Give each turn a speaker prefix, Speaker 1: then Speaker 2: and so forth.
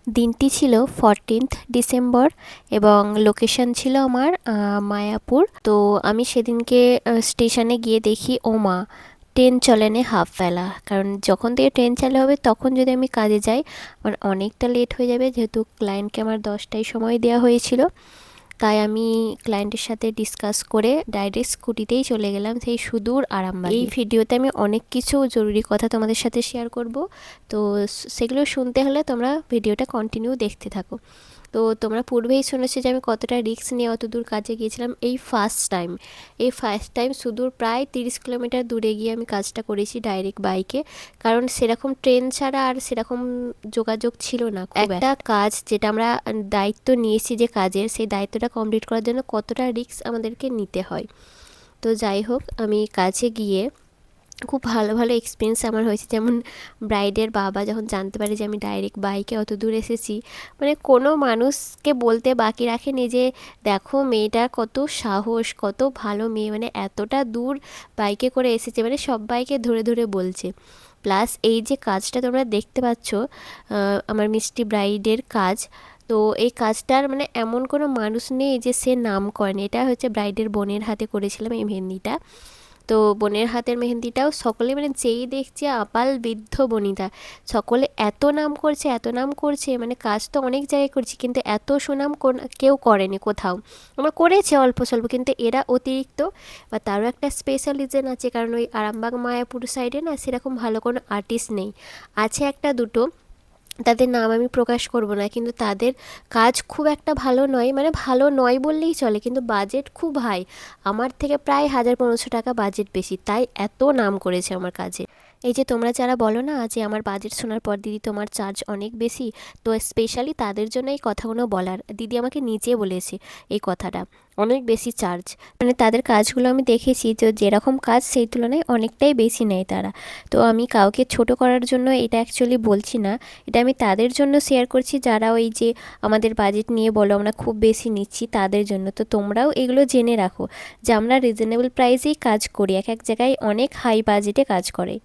Speaker 1: দিনটি ছিল 14th December এবং লোকেশন ছিল আমার মায়াপুর। তো আমি সেদিনকে স্টেশনে গিয়ে দেখি ওমা ট্রেন চলেনি হাফ বেলা, কারণ যখন থেকে ট্রেন চালু হবে তখন যদি আমি কাজে যাই আমার অনেকটা লেট হয়ে যাবে, যেহেতু ক্লায়েন্টকে আমার 10টায় সময় দেওয়া হয়েছিল। তাই আমি ক্লায়েন্টের সাথে ডিসকাস করে ডাইরেক্ট স্কুটিতেই চলে গেলাম সেই সুদূর আরামবাগ। এই ভিডিওতে আমি অনেক কিছু জরুরি কথা তোমাদের সাথে শেয়ার করব, তো সেগুলো শুনতে হলে তোমরা ভিডিওটা কন্টিনিউ দেখতে থাকো। তো তোমরা পূর্বেই শুনেছো যে আমি কতটা রিস্ক নিয়ে অত দূর কাজে গিয়েছিলাম। এই ফার্স্ট টাইম সুদূর প্রায় 30 কিলোমিটার দূরে গিয়ে আমি কাজটা করেছি ডাইরেক্ট বাইকে, কারণ সেরকম ট্রেন ছাড়া আর সেরকম যোগাযোগ ছিল না। একটা কাজ যেটা আমরা দায়িত্ব নিয়েছি যে কাজের, সেই দায়িত্বটা কমপ্লিট করার জন্য কতটা রিস্ক আমাদেরকে নিতে হয়। তো যাই হোক, আমি কাজে গিয়ে খুব ভালো ভালো এক্সপিরিয়েন্স আমার হয়েছে। যেমন ব্রাইডের বাবা যখন জানতে পারে যে আমি ডাইরেক্ট বাইকে অত দূর এসেছি, মানে কোনো মানুষকে বলতে বাকি রাখেনি যে দেখো মেয়েটার কত সাহস, কত ভালো মেয়ে, মানে এতটা দূর বাইকে করে এসেছে, মানে সবাইকে ধরে ধরে বলছে। প্লাস এই যে কাজটা তোমরা দেখতে পাচ্ছ আমার মিষ্টি ব্রাইডের কাজ, তো এই কাজটার মানে এমন কোনো মানুষ নেই যে সে নাম করেনি। এটা হচ্ছে ব্রাইডের বোনের হাতে করেছিলাম এই মেহেন্দিটা। তো বোনের হাতের মেহেন্দিটাও সকলে মানে যেই দেখছে আপাল বৃদ্ধ বনিতা সকলে এত নাম করছে, এত নাম করছে, মানে কাজ তো অনেক জায়গায় করছি কিন্তু এত সুনাম কেউ করেনি কোথাও। আমরা করেছে অল্প স্বল্প, কিন্তু এরা অতিরিক্ত। বা তারও একটা স্পেশাল রিজন আছে, কারণ ওই আরামবাগ মায়াপুর সাইডে না সেরকম ভালো কোনো আর্টিস্ট নেই। আছে একটা দুটো, তাদের নাম আমি প্রকাশ করব না, কিন্তু তাদের কাজ খুব একটা ভালো নয়, মানে ভালো নয় বললেই চলে, কিন্তু বাজেট খুব হাই। আমার থেকে প্রায় 1000-1500 টাকা বাজেট বেশি, তাই এত নাম করেছে আমার কাজে। এই যে তোমরা যারা বলো না যে আমার বাজেট শোনার পর দিদি তোমার চার্জ অনেক বেশি, তো স্পেশালি তাদের জন্য এই কথাগুলো বলার। দিদি আমাকে নিজে বলেছে এই কথাটা, অনেক বেশি চার্জ, মানে তাদের কাজগুলো আমি দেখেছি যে যেরকম কাজ সেই তুলনায় অনেকটাই বেশি নেয় তারা। তো আমি কাউকে ছোট করার জন্য এটা অ্যাকচুয়ালি বলছি না, এটা আমি তাদের জন্য শেয়ার করছি যারা ওই যে আমাদের বাজেট নিয়ে বলো আমরা খুব বেশি নিচ্ছি তাদের জন্য। তো তোমরাও এগুলো জেনে রাখো যে আমরা রিজনেবল প্রাইসেই কাজ করি, এক এক জায়গায় অনেক হাই বাজেটে কাজ করে।